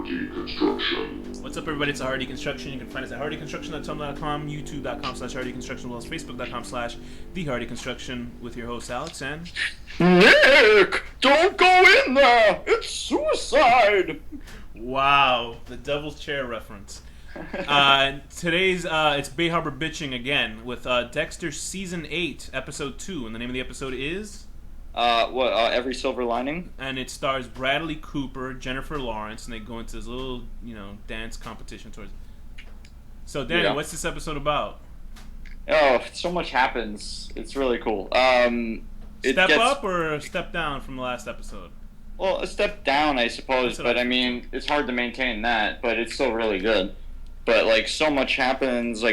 Deconstruction. What's up, everybody? It's Hard Deconstruction. You can find us at harddeconstruction.tumblr.com, youtube.com/harddeconstruction, as well as facebook.com/theHardDeconstruction with your host, Alex, and... Nick! Don't go in there! It's suicide! Wow, the Devil's Chair reference. Today's, it's Bay Harbor Bitching again with Dexter Season 8, Episode 2, and the name of the episode is... Every Silver Lining? And it stars Bradley Cooper, Jennifer Lawrence, and they go into this little, dance competition towards... So, Danny, What's this episode about? Oh, so much happens. It's really cool. Step up or step down from the last episode? Well, a step down, I suppose, but I mean, it's hard to maintain that, but it's still really good. But, so much happens,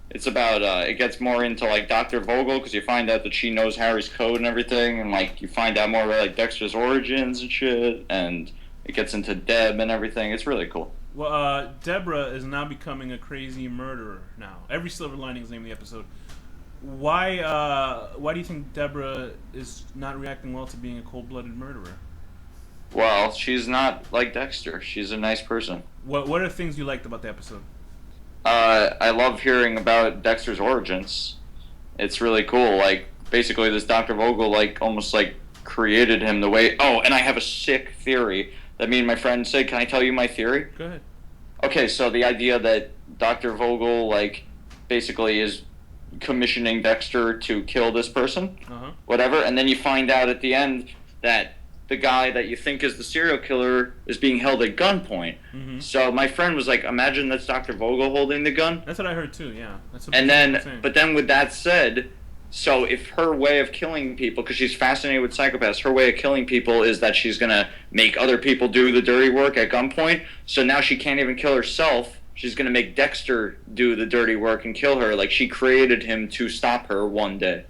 it's about, it gets more into, Dr. Vogel, because you find out that she knows Harry's code and everything, and, you find out more about, Dexter's origins and shit, and it gets into Deb and everything. It's really cool. Well, Deborah is now becoming a crazy murderer now. Every Silver Lining is the name of the episode. Why do you think Deborah is not reacting well to being a cold-blooded murderer? Well, she's not like Dexter. She's a nice person. What are the things you liked about the episode? I love hearing about Dexter's origins. It's really cool. Basically, this Dr. Vogel, almost, created him the way... Oh, and I have a sick theory that me and my friend said. Can I tell you my theory? Go ahead. Okay, so the idea that Dr. Vogel, basically is commissioning Dexter to kill this person, whatever, and then you find out at the end that the guy that you think is the serial killer is being held at gunpoint. Mm-hmm. So my friend was like, imagine that's Dr. Vogel holding the gun. That's what I heard too, yeah. That's what but then with that said, so if her way of killing people, because she's fascinated with psychopaths, her way of killing people is that she's going to make other people do the dirty work at gunpoint, so now she can't even kill herself. She's going to make Dexter do the dirty work and kill her. She created him to stop her one day.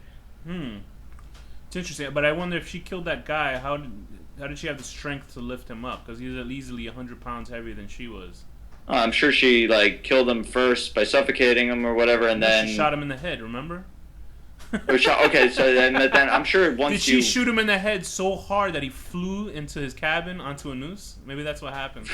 It's interesting, but I wonder if she killed that guy, how did she have the strength to lift him up? Because he's easily 100 pounds heavier than she was. I'm sure she, killed him first by suffocating him or whatever, and then... She shot him in the head, remember? Okay, so then I'm sure once Did she shoot him in the head so hard that he flew into his cabin onto a noose? Maybe that's what happened.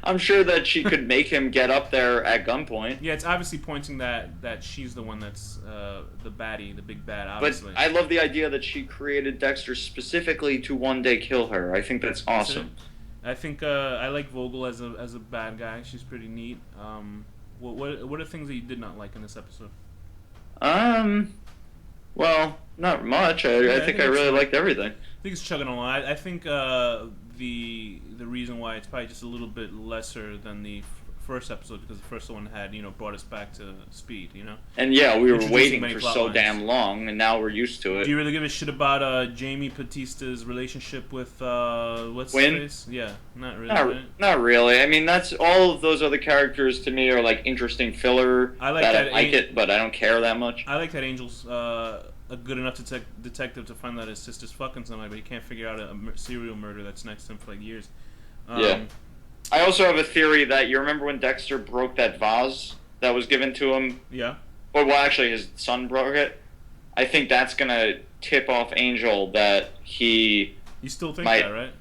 I'm sure that she could make him get up there at gunpoint. Yeah, it's obviously pointing that she's the one that's the baddie, the big bad, obviously. But I love the idea that she created Dexter specifically to one day kill her. I think that's awesome. I think I like Vogel as a bad guy. She's pretty neat. What are things that you did not like in this episode? Well, not much. I think I really liked everything. I think it's chugging along. I think the reason why it's probably just a little bit lesser than the first episode, because the first one had brought us back to speed, And yeah, we were waiting for so damn long, and now we're used to it. Do you really give a shit about Jamie Batista's relationship with what's his face? Yeah, not really. Not really. I mean, that's all of those other characters to me are interesting filler. I like it, but I don't care that much. I like that Angel's a good enough detective to find that his sister's fucking somebody, but he can't figure out a serial murder that's next to him for years. Yeah. I also have a theory that you remember when Dexter broke that vase that was given to him? Yeah. Well, actually, his son broke it. I think that's going to tip off Angel that he... You still think that, right?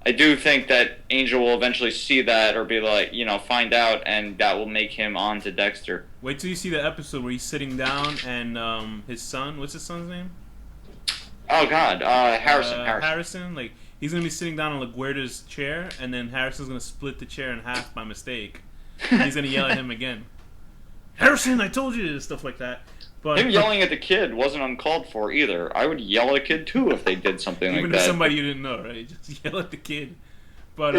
I do think that Angel will eventually see that or be find out, and that will make him on to Dexter. Wait till you see the episode where he's sitting down and his son... What's his son's name? Oh, God. Harrison. Harrison, he's going to be sitting down on LaGuardia's chair, and then Harrison's going to split the chair in half by mistake. He's going to yell at him again. Harrison, I told you! Stuff like that. But him yelling at the kid wasn't uncalled for either. I would yell at a kid, too, if they did something like that. Even if somebody you didn't know, right? Just yell at the kid. But,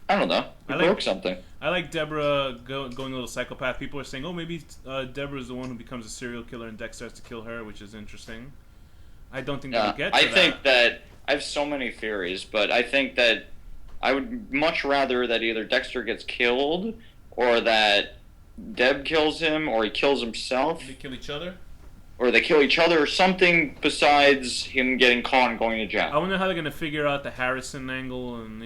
I don't know. He broke something. I like Deborah going a little psychopath. People are saying, oh, maybe Deborah's the one who becomes a serial killer and Dexter has to kill her, which is interesting. I don't think they'll get to that. I think that... I have so many theories, but I think that I would much rather that either Dexter gets killed or that Deb kills him or he kills himself. They kill each other? Or they kill each other or something besides him getting caught and going to jail. I wonder how they're going to figure out the Harrison angle and,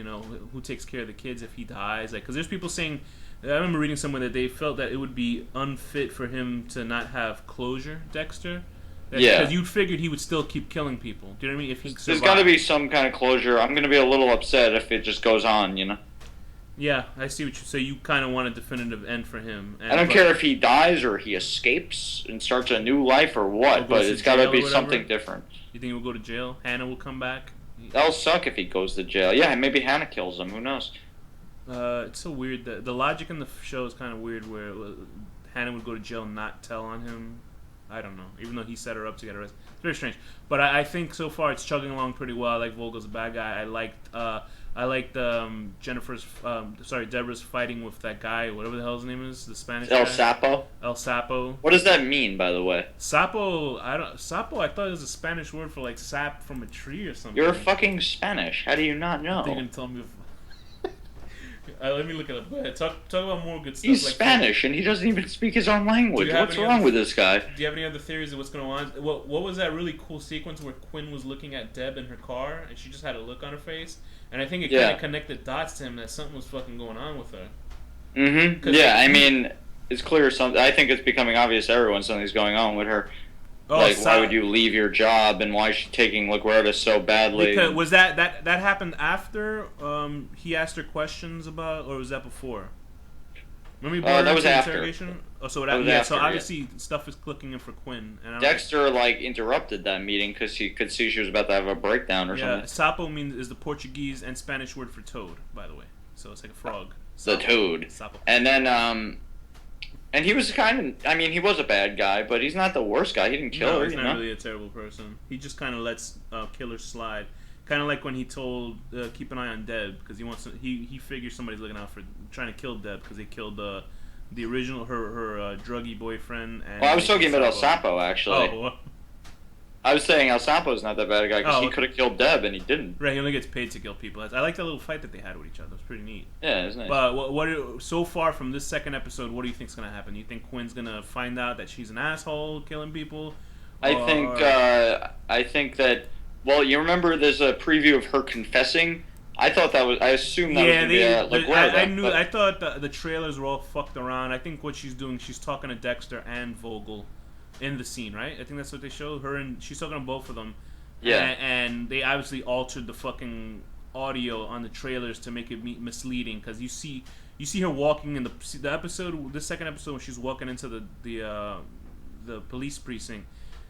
who takes care of the kids if he dies. Because there's people saying... I remember reading somewhere that they felt that it would be unfit for him to not have closure, Dexter. Yeah. Because you figured he would still keep killing people. Do you know what I mean? If he There's got to be some kind of closure. I'm going to be a little upset if it just goes on, Yeah, I see what you say. You kind of want a definitive end for him. I don't care if he dies or he escapes and starts a new life or what, but it's got to be something different. You think he'll go to jail? Hannah will come back? That'll suck if he goes to jail. Yeah, maybe Hannah kills him. Who knows? It's so weird. The logic in the show is kind of weird where Hannah would go to jail and not tell on him. I don't know. Even though he set her up to get arrested. It's very strange. But I think so far it's chugging along pretty well. I like Vogel's a bad guy. I liked Deborah's fighting with that guy, whatever the hell his name is, the Spanish guy. Sapo? El Sapo. What does that mean, by the way? Sapo, I thought it was a Spanish word for like sap from a tree or something. You're fucking Spanish. How do you not know? They didn't tell me. Let me look it up. Go ahead. Talk about more good stuff. He's like Spanish, and he doesn't even speak his own language. What's wrong with this guy? Do you have any other theories of what's going on? What was that really cool sequence where Quinn was looking at Deb in her car, and she just had a look on her face? And I think it kind of connected dots to him that something was fucking going on with her. Mm-hmm. Yeah, I mean, it's clear something. I think it's becoming obvious to everyone something's going on with her. Oh, like, why would you leave your job, and why is she taking LaGuardia so badly? Because, was that happened after he asked her questions about, or was that before? Remember that was after. Interrogation? Oh, so that was after, so obviously stuff is clicking in for Quinn. And Dexter interrupted that meeting because he could see she was about to have a breakdown or something. Sapo is the Portuguese and Spanish word for toad, by the way. So it's like a frog. The toad. Sapo. And then and he was he was a bad guy, but he's not the worst guy. He didn't kill her. He's not really a terrible person. He just kind of lets killers slide. Kind of like when he told keep an eye on Deb because he figures somebody's looking out for trying to kill Deb because they killed the original her druggy boyfriend. And I was talking about El Sapo actually. Oh. Well. I was saying El Sapo's not that bad a guy because he could have killed Deb and he didn't. Right, he only gets paid to kill people. I like that little fight that they had with each other. It was pretty neat. Yeah, it was nice. But so far from this second episode, what do you think's gonna happen? You think Quinn's gonna find out that she's an asshole, killing people? I think that. Well, you remember there's a preview of her confessing. I thought that was. I assumed that was gonna be LaGuardia. I thought the trailers were all fucked around. I think what she's doing, she's talking to Dexter and Vogel in the scene, right? I think that's what they show her, and she's talking to both of them. Yeah. And they obviously altered the fucking audio on the trailers to make it misleading because you see her walking in the second episode when she's walking into the police precinct.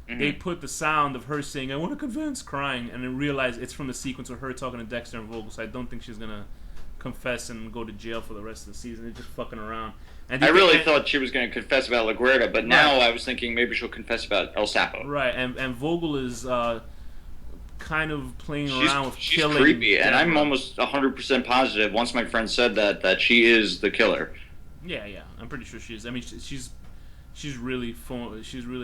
Mm-hmm. They put the sound of her saying "I want to confess," crying, and then realize it's from the sequence of her talking to Dexter and Vogel. So I don't think she's gonna confess and go to jail for the rest of the season. They're just fucking around. And I really thought she was going to confess about LaGuardia, but now I was thinking maybe she'll confess about El Sapo. Right, and Vogel is kind of playing around with killing. She's creepy, and I'm almost 100% positive. Once my friend said that she is the killer. Yeah, I'm pretty sure she is. I mean, she's really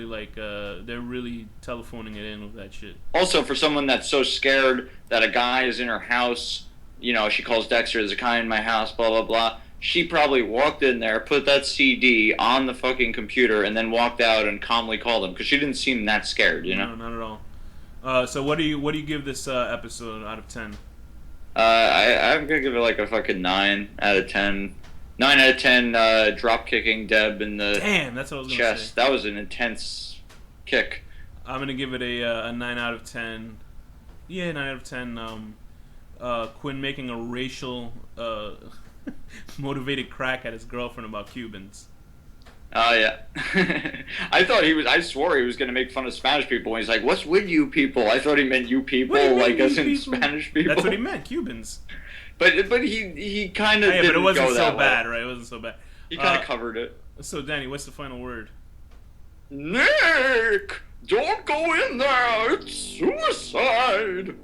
like they're really telephoning it in with that shit. Also, for someone that's so scared that a guy is in her house, she calls Dexter, "There's a guy in my house," blah blah blah. She probably walked in there, put that CD on the fucking computer, and then walked out and calmly called him because she didn't seem that scared, No, not at all. So what do you give this episode out of 10? I'm gonna give it like a fucking 9 out of 10. 9 out of 10. Drop kicking Deb in the that's what I was chest. Gonna say. That was an intense kick. I'm gonna give it a 9 out of 10. Yeah, 9 out of 10. Quinn making a racial motivated crack at his girlfriend about Cubans. Oh yeah. I swore he was gonna make fun of Spanish people when he's like, "What's with you people?" I thought he meant you people, like as in Spanish people. That's what he meant, Cubans. But he kind of didn't but it wasn't go so that bad, way. right? It wasn't so bad. He kind of covered it. So Danny, what's the final word? Nick, don't go in there. It's suicide.